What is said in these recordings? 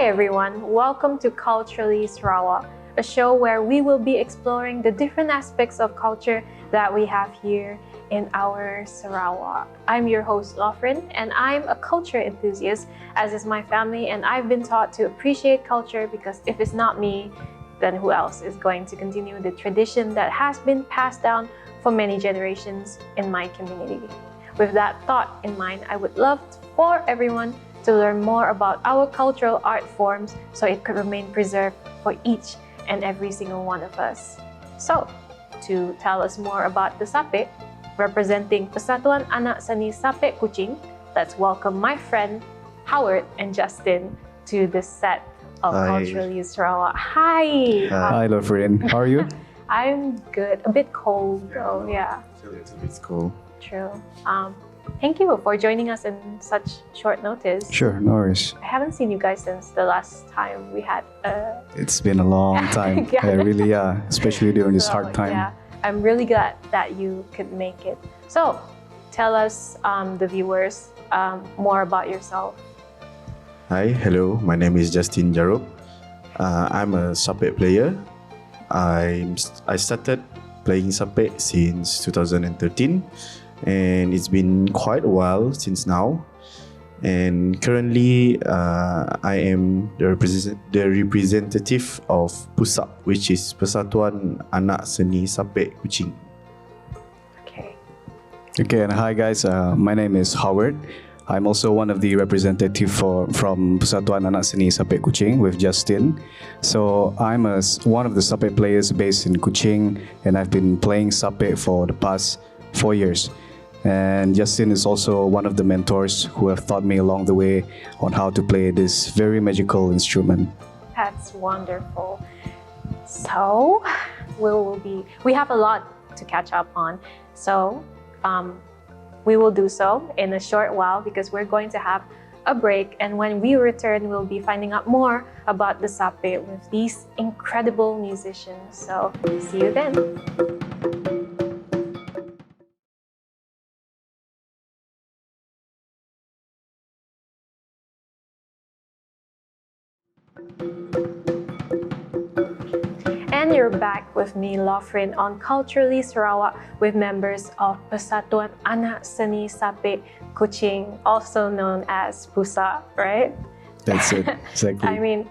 everyone, welcome to Culturally Sarawak, a show where we will be exploring the different aspects of culture that we have here in our Sarawak. I'm your host, Lofrin, and I'm a culture enthusiast, as is my family, and I've been taught to appreciate culture because if it's not me, then who else is going to continue the tradition that has been passed down for many generations in my community? With that thought in mind, I would love for everyone to learn more about our cultural art forms so it could remain preserved for each and every single one of us. So, to tell us more about the Sape, representing Persatuan Anak Seni Sape Kuching, let's welcome my friend Howard and Justin to this set of Culturally Sarawak. Hi! Hi, Lofrin. How are you? I'm good. A bit cold though, yeah. It's a bit cold. True. Thank you for joining us in such short notice. Sure, no worries. I haven't seen you guys since the last time we had It's been a long time. Really, especially during this hard time. Yeah, I'm really glad that you could make it. So, tell us, the viewers, more about yourself. Hi, hello. My name is Justin Jarup. I'm a Sape player. I started playing Sape since 2013, and it's been quite a while since now. And currently, I am the representative of Pusak, which is Persatuan Anak Seni Sape Kuching. Okay, and hi guys. My name is Howard. I'm also one of the representative from Persatuan Anak Seni Sape Kuching with Justin. So I'm one of the Sape players based in Kuching, and I've been playing Sape for the past 4 years. And Justin is also one of the mentors who have taught me along the way on how to play this very magical instrument. That's wonderful. So we have a lot to catch up on. So we will do so in a short while because we're going to have a break, and when we return, we'll be finding out more about the Sape with these incredible musicians. So see you then. And you're back with me, Lofrin, on Culturally Sarawak with members of Persatuan Anak Seni Sape Kuching, also known as Pusak, right? That's it, exactly. I mean,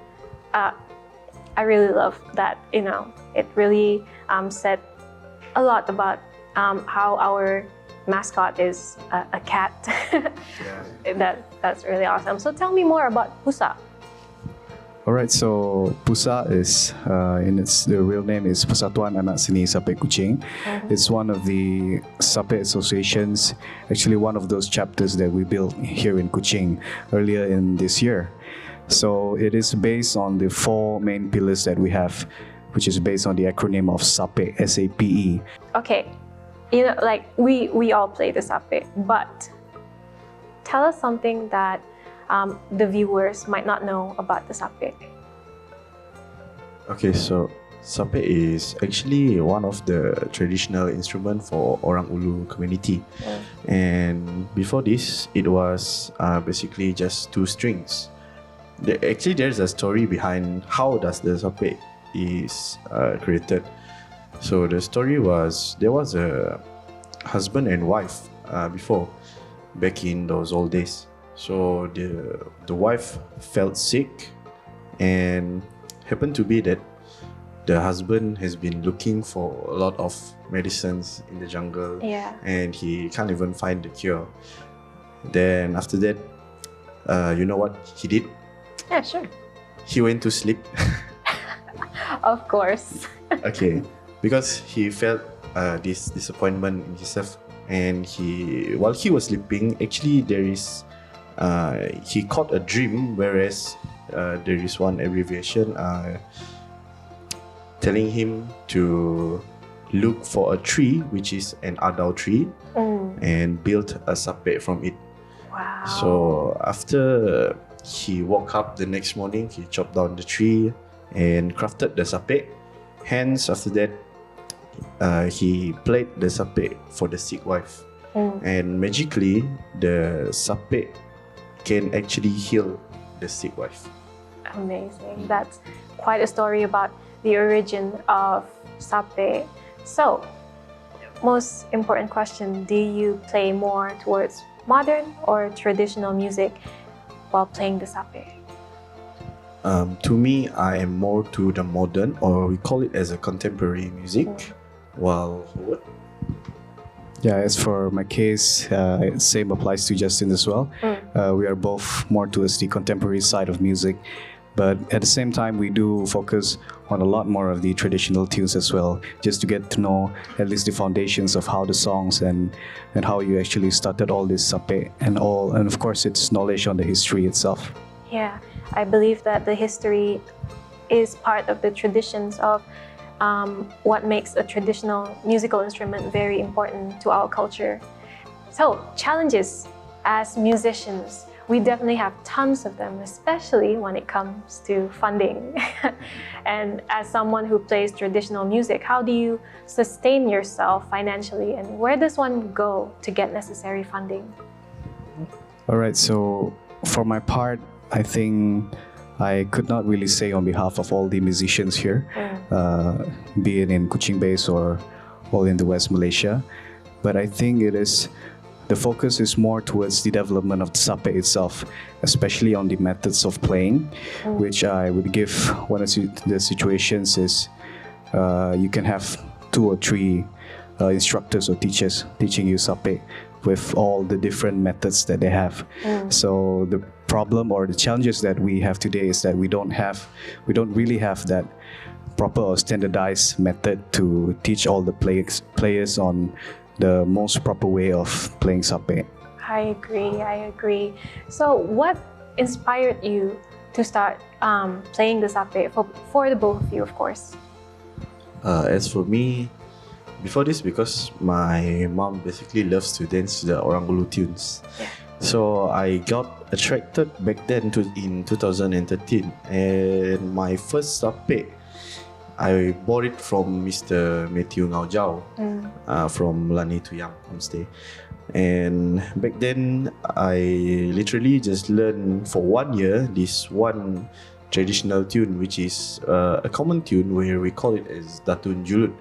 I really love that, it really said a lot about how our mascot is a cat. That's really awesome. So tell me more about Pusak. Alright, so Pusak is, the real name is Persatuan Anak Seni Sape Kuching. It's one of the Sape associations, actually one of those chapters that we built here in Kuching earlier in this year. So it is based on the 4 main pillars that we have, which is based on the acronym of Sape, S-A-P-E. Okay, we all play the Sape, but tell us something that the viewers might not know about the Sape. Okay, so Sape is actually one of the traditional instruments for Orang Ulu community. And before this, it was basically just 2 strings. There's a story behind how does the Sape is created. So the story was, there was a husband and wife before, back in those old days. So the wife felt sick, and happened to be that the husband has been looking for a lot of medicines in the jungle, and he can't even find the cure. Then after that, you know what he did? Yeah, sure. He went to sleep. Of course. Okay, because he felt this disappointment in himself, and while he was sleeping, actually he caught a dream, whereas there is one abbreviation telling him to look for a tree, which is an adult tree, and build a Sape from it. Wow. So after he woke up the next morning, he chopped down the tree and crafted the Sape. Hence, after that, he played the Sape for the sick wife. And magically, the Sape can actually heal the sick wife. Amazing. That's quite a story about the origin of Sape. So, most important question, do you play more towards modern or traditional music while playing the Sape? To me, I am more to the modern, or we call it as a contemporary music. While Howard? Yeah, as for my case, same applies to Justin as well. We are both more towards the contemporary side of music, but at the same time, we do focus on a lot more of the traditional tunes as well, just to get to know at least the foundations of how the songs and how you actually started all this Sape and of course, it's knowledge on the history itself. Yeah, I believe that the history is part of the traditions of what makes a traditional musical instrument very important to our culture. So, challenges as musicians, we definitely have tons of them, especially when it comes to funding. And as someone who plays traditional music, how do you sustain yourself financially, and where does one go to get necessary funding? All right, so for my part, I think I could not really say on behalf of all the musicians here, be it in Kuching Base or all in the West Malaysia, but I think the focus is more towards the development of the Sape itself, especially on the methods of playing, which I would give one of the situations is you can have 2 or 3 instructors or teachers teaching you Sape with all the different methods that they have. So the problem or the challenges that we have today is that we don't really have that proper or standardized method to teach all the players on the most proper way of playing Sape. I agree. So what inspired you to start playing the Sape for the both of you, of course? As for me, before this, because my mom basically loves to dance the Orang Ulu tunes. Yeah. So I got attracted back then in 2013, and my first Sape, I bought it from Mr. Matthew Ngau Jau from Lani Tuyang Homestay. And back then, I literally just learned for 1 year this one traditional tune, which is a common tune where we call it as Datun Julut.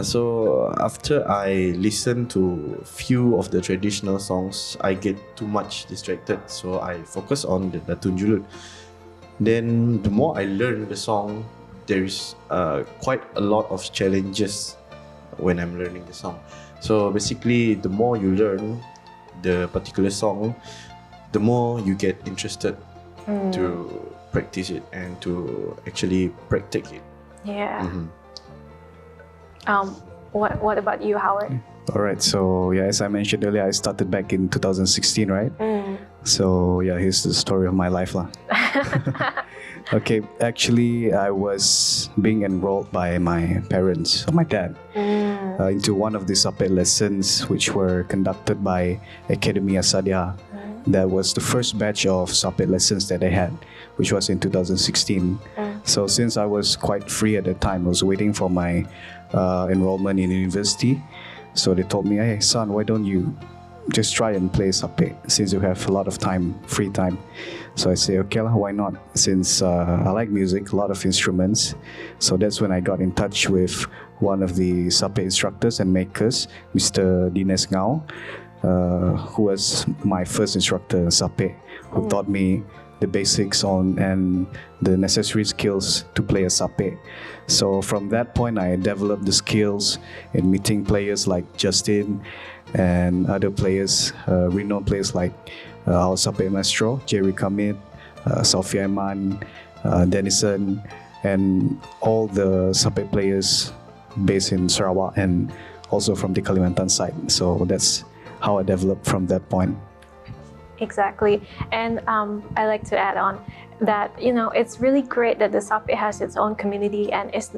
So after I listen to few of the traditional songs, I get too much distracted. So I focus on the Datun Julut. Then the more I learn the song, there is quite a lot of challenges when I'm learning the song. So basically, the more you learn the particular song, the more you get interested to practice it and to actually practice it. Yeah. What about you, Howard? All right, so yeah, as I mentioned earlier, I started back in 2016, right? So yeah, here's the story of my life lah. Okay, actually, I was being enrolled by my parents, or my dad, into one of the Sape lessons which were conducted by Academy Asadia. That was the first batch of Sape lessons that I had, which was in 2016. So since I was quite free at the time, I was waiting for my enrollment in university. So they told me, hey son, why don't you just try and play Sape since you have a lot of time, free time. So I say, okay, why not? Since I like music, a lot of instruments. So that's when I got in touch with one of the Sape instructors and makers, Mr. Dines Ngau, who was my first instructor in Sape, who taught me the basics on and the necessary skills to play a Sape. So from that point, I developed the skills in meeting players like Justin and other players, renowned players like our Sape Maestro, Jerry Kamit, Sophia Iman, Denison, and all the Sape players based in Sarawak and also from the Kalimantan side. So that's how I developed from that point. Exactly. And I like to add on that, it's really great that the Sape has its own community, and it's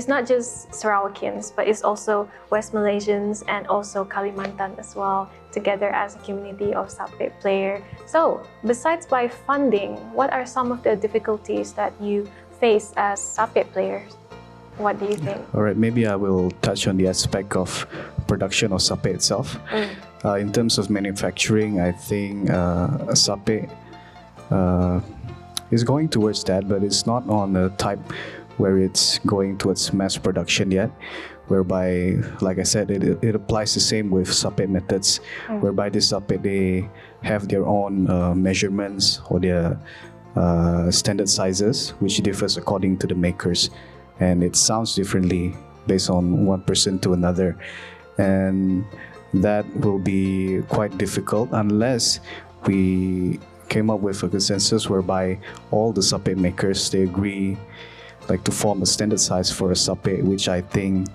not just Sarawakians, but it's also West Malaysians and also Kalimantan as well, together as a community of Sape player. So, besides by funding, what are some of the difficulties that you face as Sape players? What do you think? All right, maybe I will touch on the aspect of production of Sape itself. In terms of manufacturing, I think Sape is going towards that, but it's not on a type where it's going towards mass production yet. Whereby, like I said, it applies the same with Sape methods, whereby the Sape, they have their own measurements or their standard sizes, which differs according to the makers, and it sounds differently based on one person to another, and that will be quite difficult unless we came up with a consensus whereby all the Sape makers, they agree like to form a standard size for a Sape, which I think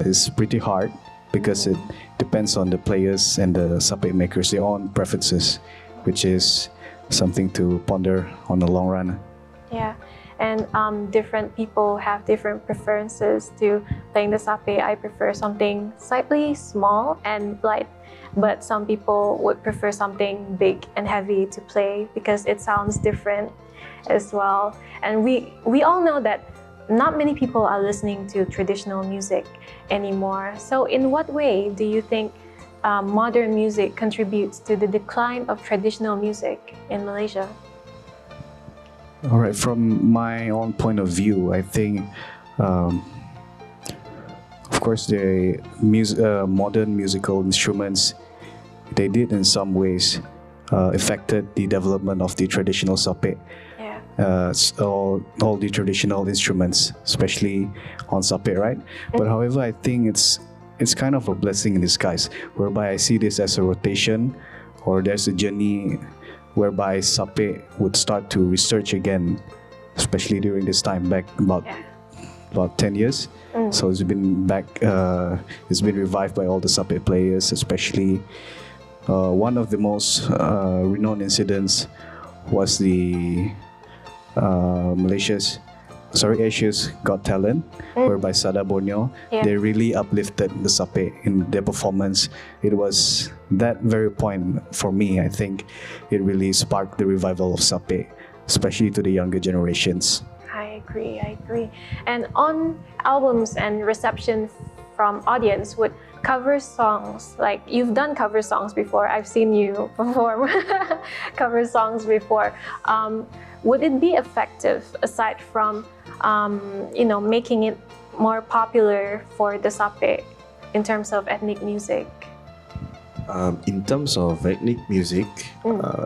is pretty hard because it depends on the players and the Sape makers, their own preferences, which is something to ponder on the long run. Yeah, and different people have different preferences to playing the Sape. I prefer something slightly small and light, but some people would prefer something big and heavy to play because it sounds different as well. And we all know that not many people are listening to traditional music anymore. So in what way do you think modern music contributes to the decline of traditional music in Malaysia? All right, from my own point of view, I think, of course, the modern musical instruments, they did in some ways affected the development of the traditional Sape. All the traditional instruments, especially on Sape, right? But however, I think it's kind of a blessing in disguise, whereby I see this as a rotation, or there's a journey whereby Sape would start to research again, especially during this time back about 10 years. So it's been it's been revived by all the Sape players, especially one of the most renowned incidents was the Asia's Got Talent, whereby Sada Borneo, they really uplifted the Sape in their performance. It was that very point for me, I think it really sparked the revival of Sape, especially to the younger generations. I agree. And on albums and reception from audience, would cover songs, like you've done cover songs before, I've seen you perform cover songs before, would it be effective aside from making it more popular for the Sape in terms of ethnic music? In terms of ethnic music,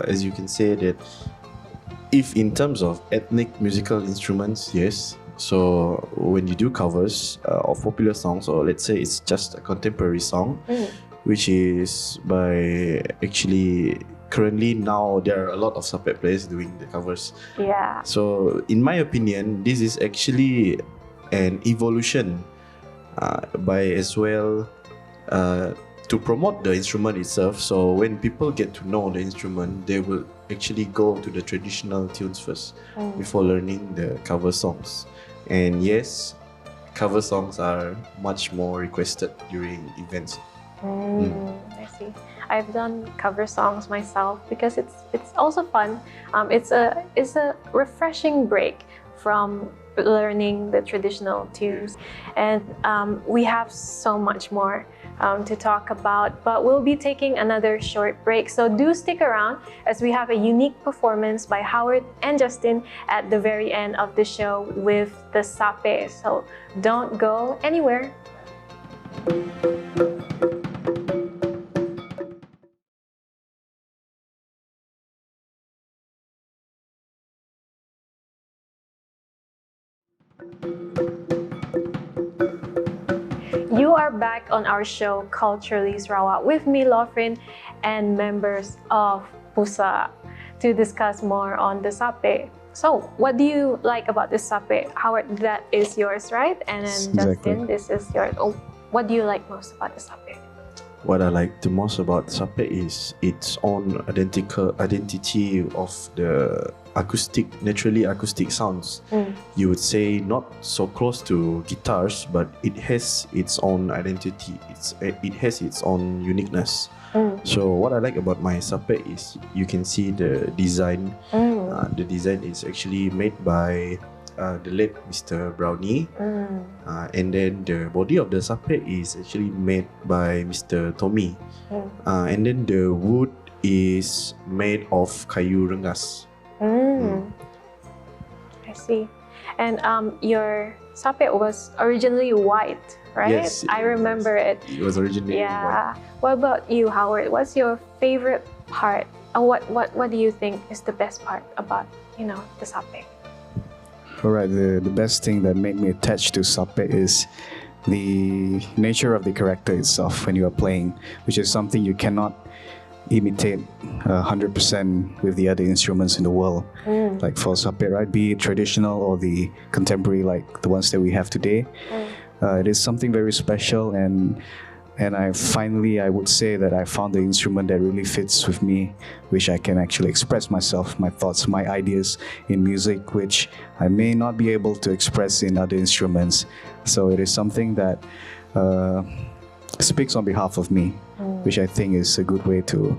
as you can say that if in terms of ethnic musical instruments, yes. So when you do covers of popular songs, or let's say it's just a contemporary song, which is by actually currently now there are a lot of Sape players doing the covers. Yeah. So in my opinion, this is actually an evolution by as well to promote the instrument itself. So when people get to know the instrument, they will actually go to the traditional tunes first before learning the cover songs. And yes, cover songs are much more requested during events. I see. I've done cover songs myself because it's also fun. It's a refreshing break from learning the traditional tunes, and we have so much more to talk about, but we'll be taking another short break, so do stick around as we have a unique performance by Howard and Justin at the very end of the show with the Sape, so don't go anywhere. You are back on our show Culturally Sarawak with me, Lofrin, and members of Pusak to discuss more on the Sape. So, what do you like about the Sape? Howard, that is yours, right? And then Justin, this is yours. Oh, what do you like most about the Sape? What I like the most about Sape is its own identity of the naturally acoustic sounds. You would say not so close to guitars, but it has its own identity. It has its own uniqueness. So what I like about my Sape is you can see the design. The design is actually made by the late Mr. Brownie, and then the body of the Sape is actually made by Mr. Tommy, and then the wood is made of kayu rengas. I see. And your sape was originally white, right? Yes, I remember it. It was originally Yeah. What about you, Howard? What's your favorite part? Or what do you think is the best part about, the sape? Alright, the best thing that made me attached to Sape is the nature of the character itself when you are playing, which is something you cannot imitate 100% with the other instruments in the world. Like for Sape, right? Be it traditional or the contemporary, like the ones that we have today. It is something very special, and I would say that I found the instrument that really fits with me, which I can actually express myself, my thoughts, my ideas in music, which I may not be able to express in other instruments. So it is something that speaks on behalf of me, which I think is a good way to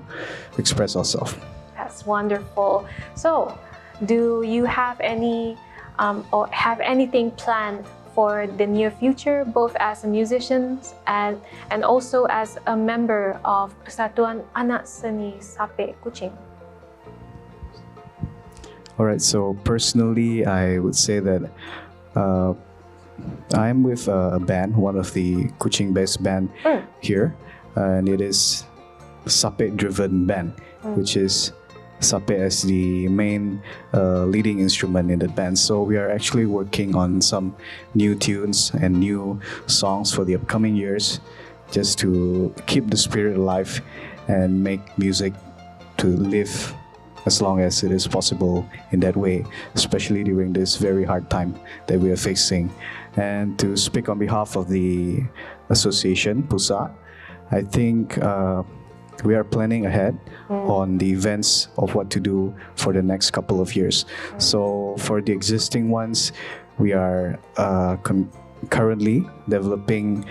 express ourselves. That's wonderful. So, do you have any or have anything planned for the near future, both as a musician and also as a member of Persatuan Anak Seni Sape Kuching? Alright, so personally, I would say that I'm with a band, one of the Kuching-based band here, and it is Sape-driven band, which is Sape as the main leading instrument in the band. So we are actually working on some new tunes and new songs for the upcoming years, just to keep the spirit alive and make music to live as long as it is possible in that way, especially during this very hard time that we are facing. And to speak on behalf of the association, Pusak, I think we are planning ahead on the events of what to do for the next couple of years. So for the existing ones, we are currently developing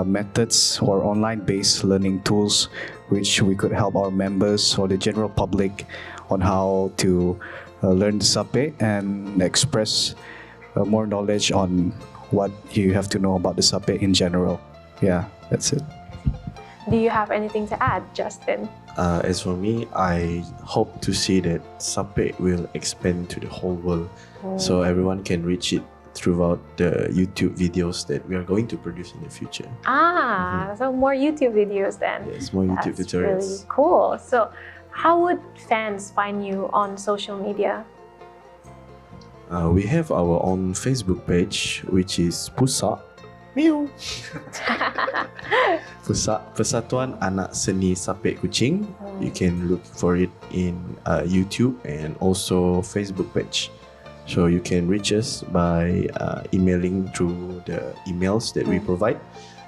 methods or online-based learning tools which we could help our members or the general public on how to learn the sape and express more knowledge on what you have to know about the sape in general. Yeah, that's it. Do you have anything to add, Justin? As for me, I hope to see that Sape will expand to the whole world, so everyone can reach it throughout the YouTube videos that we are going to produce in the future. So more YouTube videos then. Yes, more YouTube That's tutorials. really cool. So how would fans find you on social media? We have our own Facebook page, which is Pusak. Meow. Pusak Persatuan Anak Seni Sape Kuching. You can look for it in YouTube and also Facebook page. So you can reach us by emailing through the emails that we provide,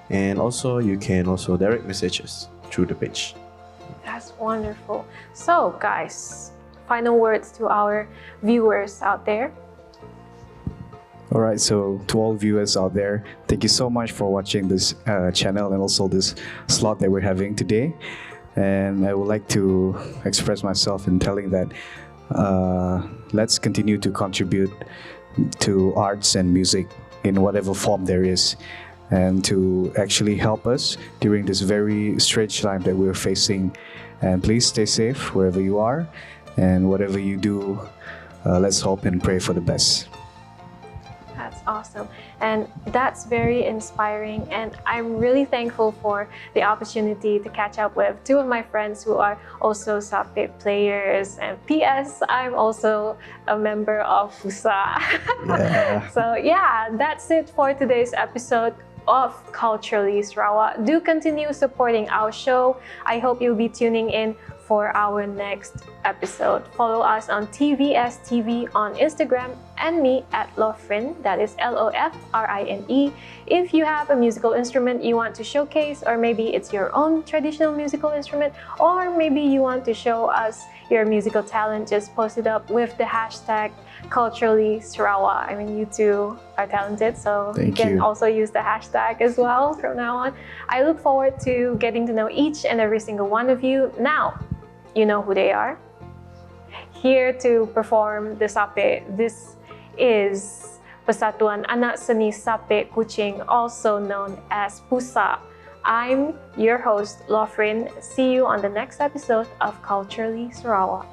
and also you can also direct message us through the page. That's wonderful. So guys, final words to our viewers out there. Alright, so to all viewers out there, thank you so much for watching this channel and also this slot that we're having today. And I would like to express myself in telling that let's continue to contribute to arts and music in whatever form there is, and to actually help us during this very strange time that we're facing. And please stay safe wherever you are, and whatever you do, let's hope and pray for the best. That's awesome, and that's very inspiring, and I'm really thankful for the opportunity to catch up with two of my friends who are also Sape players, and PS, I'm also a member of Pusak. Yeah. So yeah, that's it for today's episode of Culturally Sarawak. Do continue supporting our show. I hope you'll be tuning in for our next episode. Follow us on TVS TV on Instagram and me at Lofrin, that is Lofrine. If you have a musical instrument you want to showcase, or maybe it's your own traditional musical instrument, or maybe you want to show us your musical talent, just post it up with the hashtag Culturally Sarawak. I mean, you two are talented, so you can also use the hashtag as well from now on. I look forward to getting to know each and every single one of you. Now, you know who they are. Here to perform the sape, this is Persatuan Anak Seni Sape Kuching, also known as Pusak. I'm your host, Lofrin. See you on the next episode of Culturally Sarawak.